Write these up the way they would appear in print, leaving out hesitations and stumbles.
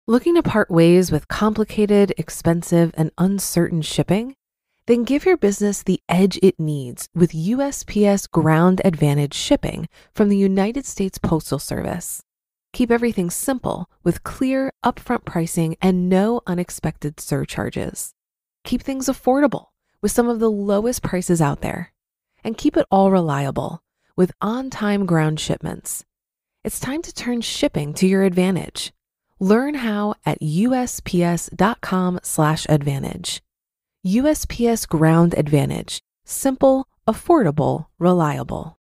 Looking to part ways with complicated, expensive, and uncertain shipping? Then give your business the edge it needs with USPS Ground Advantage shipping from the United States Postal Service. Keep everything simple with clear, upfront pricing and no unexpected surcharges. Keep things affordable with some of the lowest prices out there. And keep it all reliable with on-time ground shipments. It's time to turn shipping to your advantage. Learn how at USPS.com/advantage. USPS Ground Advantage. Simple, affordable, reliable.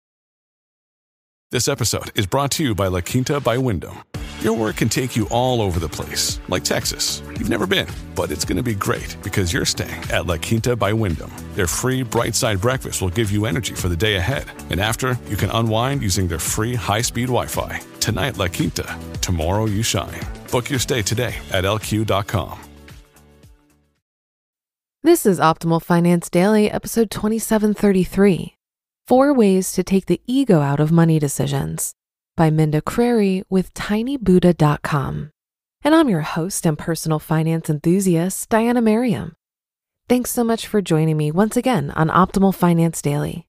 This episode is brought to you by La Quinta by Wyndham. Your work can take you all over the place, like Texas. You've never been, but it's going to be great because you're staying at La Quinta by Wyndham. Their free Bright Side breakfast will give you energy for the day ahead. And after, you can unwind using their free high-speed Wi-Fi. Tonight, La Quinta. Tomorrow, you shine. Book your stay today at LQ.com. This is Optimal Finance Daily, episode 2733. 4 Ways to Take the Ego Out of Money Decisions by Crary with tinybuddha.com. And I'm your host and personal finance enthusiast, Diana Merriam. Thanks so much for joining me once again on Optimal Finance Daily.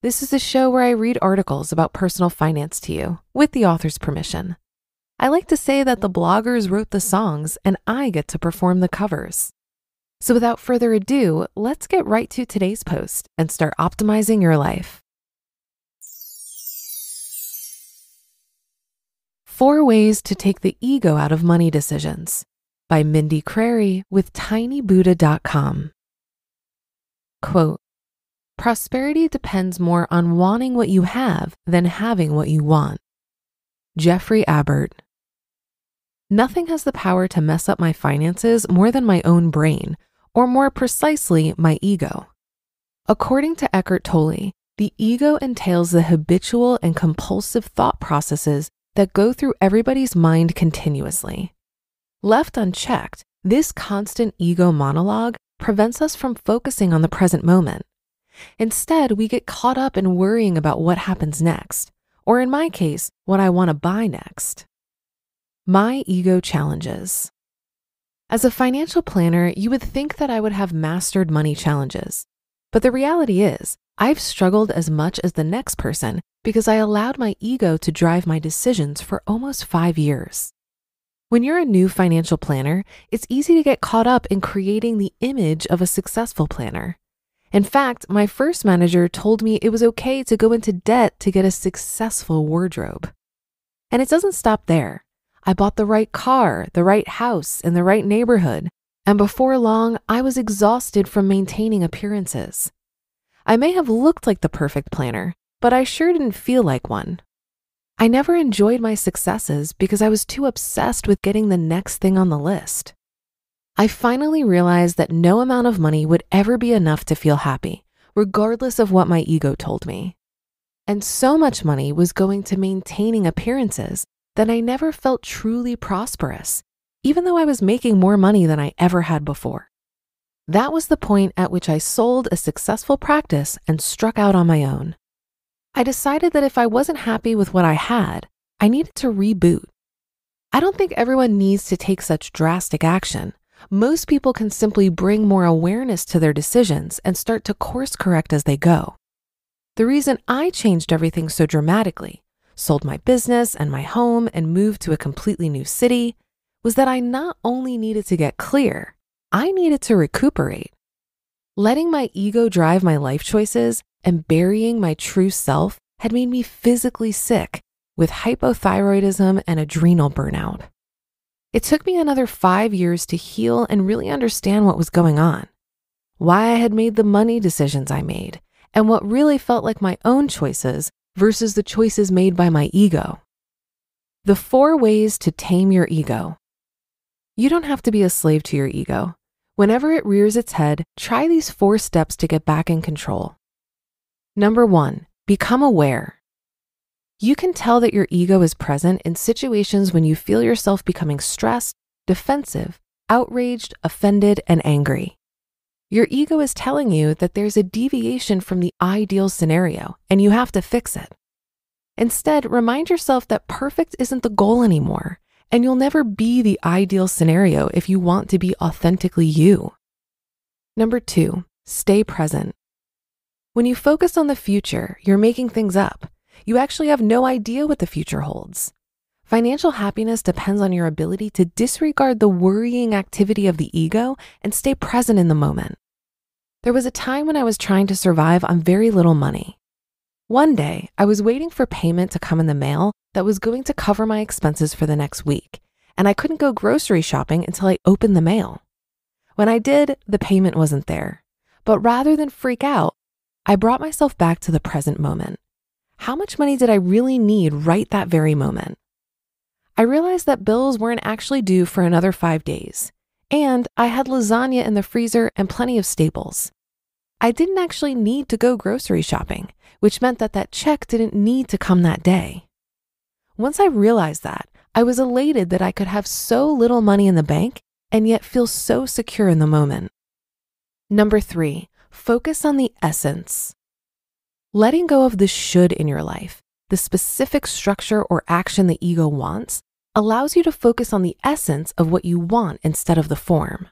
This is a show where I read articles about personal finance to you with the author's permission. I like to say that the bloggers wrote the songs and I get to perform the covers. So without further ado, let's get right to today's post and start optimizing your life. 4 Ways to Take the Ego Out of Money Decisions by Crary with tinybuddha.com. Quote, prosperity depends more on wanting what you have than having what you want. Jeffrey Abert. Nothing has the power to mess up my finances more than my own brain, or more precisely, my ego. According to Eckhart Tolle, the ego entails the habitual and compulsive thought processes that go through everybody's mind continuously. Left unchecked, this constant ego monologue prevents us from focusing on the present moment. Instead, we get caught up in worrying about what happens next, or in my case, what I want to buy next. My ego challenges. As a financial planner, you would think that I would have mastered money challenges. But the reality is, I've struggled as much as the next person because I allowed my ego to drive my decisions for almost 5 years. When you're a new financial planner, it's easy to get caught up in creating the image of a successful planner. In fact, my first manager told me it was okay to go into debt to get a successful wardrobe. And it doesn't stop there. I bought the right car, the right house, in the right neighborhood, and before long, I was exhausted from maintaining appearances. I may have looked like the perfect planner, but I sure didn't feel like one. I never enjoyed my successes because I was too obsessed with getting the next thing on the list. I finally realized that no amount of money would ever be enough to feel happy, regardless of what my ego told me. And so much money was going to maintaining appearances that I never felt truly prosperous, even though I was making more money than I ever had before. That was the point at which I sold a successful practice and struck out on my own. I decided that if I wasn't happy with what I had, I needed to reboot. I don't think everyone needs to take such drastic action. Most people can simply bring more awareness to their decisions and start to course correct as they go. The reason I changed everything so dramatically, sold my business and my home and moved to a completely new city, was that I not only needed to get clear, I needed to recuperate. Letting my ego drive my life choices and burying my true self had made me physically sick with hypothyroidism and adrenal burnout. It took me another 5 years to heal and really understand what was going on, why I had made the money decisions I made, and what really felt like my own choices versus the choices made by my ego. The 4 ways to tame your ego. You don't have to be a slave to your ego. Whenever it rears its head, try these 4 steps to get back in control. Number 1, become aware. You can tell that your ego is present in situations when you feel yourself becoming stressed, defensive, outraged, offended, and angry. Your ego is telling you that there's a deviation from the ideal scenario and you have to fix it. Instead, remind yourself that perfect isn't the goal anymore And you'll never be the ideal scenario if you want to be authentically you. Number 2, stay present. When you focus on the future, you're making things up. You actually have no idea what the future holds. Financial happiness depends on your ability to disregard the worrying activity of the ego and stay present in the moment. There was a time when I was trying to survive on very little money. One day, I was waiting for payment to come in the mail that was going to cover my expenses for the next week, and I couldn't go grocery shopping until I opened the mail. When I did, the payment wasn't there. But rather than freak out, I brought myself back to the present moment. How much money did I really need right that very moment? I realized that bills weren't actually due for another 5 days, and I had lasagna in the freezer and plenty of staples. I didn't actually need to go grocery shopping, which meant that that check didn't need to come that day. Once I realized that, I was elated that I could have so little money in the bank and yet feel so secure in the moment. Number 3, focus on the essence. Letting go of the should in your life, the specific structure or action the ego wants, allows you to focus on the essence of what you want instead of the form.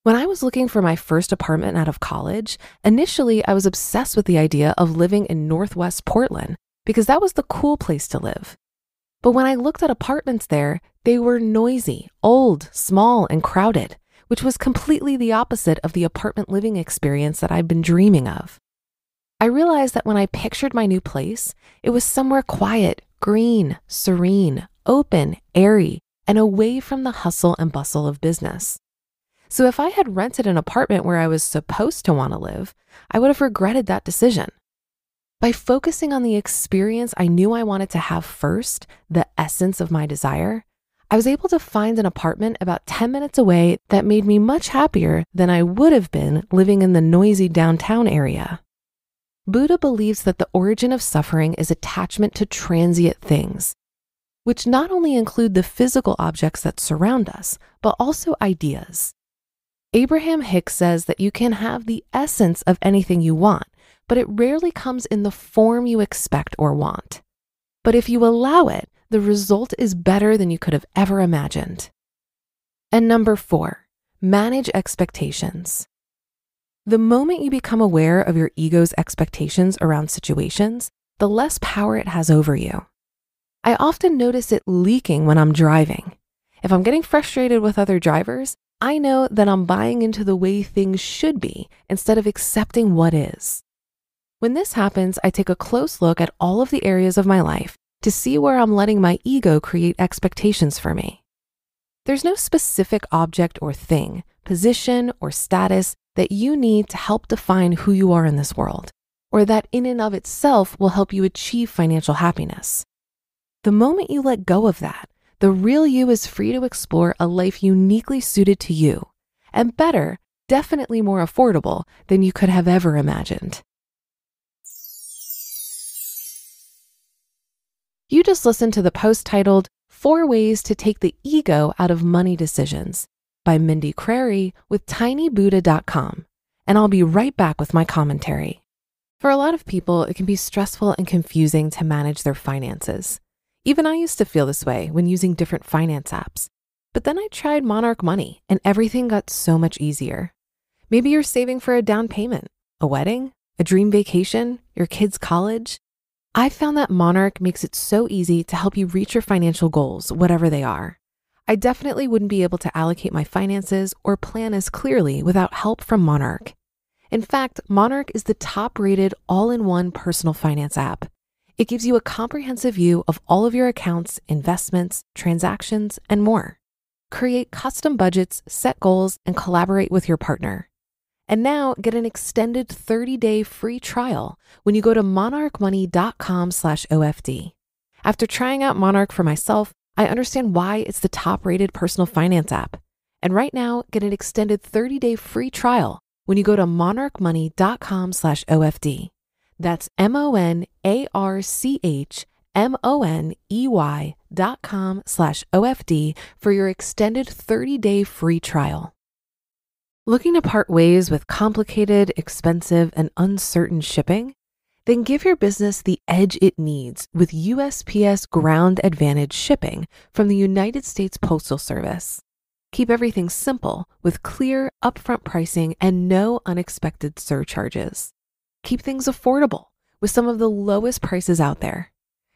When I was looking for my first apartment out of college, initially I was obsessed with the idea of living in Northwest Portland because that was the cool place to live. But when I looked at apartments there, they were noisy, old, small, and crowded, which was completely the opposite of the apartment living experience that I'd been dreaming of. I realized that when I pictured my new place, it was somewhere quiet, green, serene, open, airy, and away from the hustle and bustle of business. So if I had rented an apartment where I was supposed to want to live, I would have regretted that decision. By focusing on the experience I knew I wanted to have first, the essence of my desire, I was able to find an apartment about 10 minutes away that made me much happier than I would have been living in the noisy downtown area. Buddha believes that the origin of suffering is attachment to transient things, which not only include the physical objects that surround us, but also ideas. Abraham Hicks says that you can have the essence of anything you want, but it rarely comes in the form you expect or want. But if you allow it, the result is better than you could have ever imagined. And number 4, manage expectations. The moment you become aware of your ego's expectations around situations, the less power it has over you. I often notice it leaking when I'm driving. If I'm getting frustrated with other drivers, I know that I'm buying into the way things should be instead of accepting what is. When this happens, I take a close look at all of the areas of my life to see where I'm letting my ego create expectations for me. There's no specific object or thing, position or status that you need to help define who you are in this world, or that in and of itself will help you achieve financial happiness. The moment you let go of that, the real you is free to explore a life uniquely suited to you, and better, definitely more affordable than you could have ever imagined. You just listened to the post titled 4 Ways to Take the Ego Out of Money Decisions by Mindy Crary with tinybuddha.com, and I'll be right back with my commentary. For a lot of people, it can be stressful and confusing to manage their finances. Even I used to feel this way when using different finance apps. But then I tried Monarch Money and everything got so much easier. Maybe you're saving for a down payment, a wedding, a dream vacation, your kids' college. I found that Monarch makes it so easy to help you reach your financial goals, whatever they are. I definitely wouldn't be able to allocate my finances or plan as clearly without help from Monarch. In fact, Monarch is the top-rated all-in-one personal finance app. It gives you a comprehensive view of all of your accounts, investments, transactions, and more. Create custom budgets, set goals, and collaborate with your partner. And now get an extended 30-day free trial when you go to monarchmoney.com/OFD. After trying out Monarch for myself, I understand why it's the top-rated personal finance app. And right now, get an extended 30-day free trial when you go to monarchmoney.com/OFD. That's monarchmoney.com/OFD for your extended 30-day free trial. Looking to part ways with complicated, expensive, and uncertain shipping? Then give your business the edge it needs with USPS Ground Advantage shipping from the United States Postal Service. Keep everything simple with clear, upfront pricing and no unexpected surcharges. Keep things affordable with some of the lowest prices out there.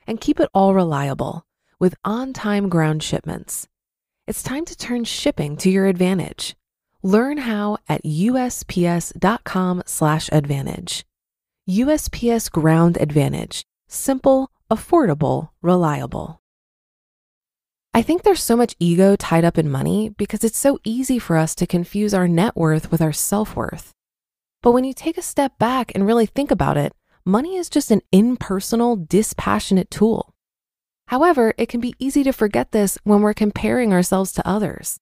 And keep it all reliable with on-time ground shipments. It's time to turn shipping to your advantage. Learn how at USPS.com/advantage. USPS Ground Advantage. Simple, affordable, reliable. I think there's so much ego tied up in money because it's so easy for us to confuse our net worth with our self-worth. But when you take a step back and really think about it, money is just an impersonal, dispassionate tool. However, it can be easy to forget this when we're comparing ourselves to others.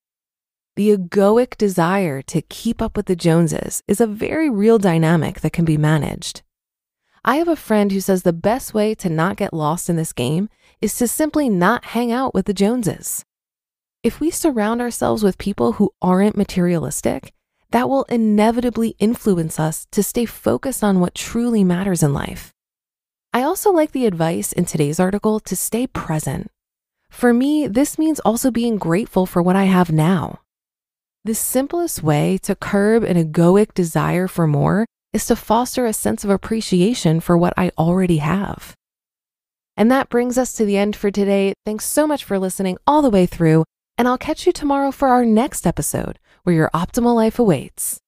The egoic desire to keep up with the Joneses is a very real dynamic that can be managed. I have a friend who says the best way to not get lost in this game is to simply not hang out with the Joneses. If we surround ourselves with people who aren't materialistic, that will inevitably influence us to stay focused on what truly matters in life. I also like the advice in today's article to stay present. For me, this means also being grateful for what I have now. The simplest way to curb an egoic desire for more is to foster a sense of appreciation for what I already have. And that brings us to the end for today. Thanks so much for listening all the way through, and I'll catch you tomorrow for our next episode where your optimal life awaits.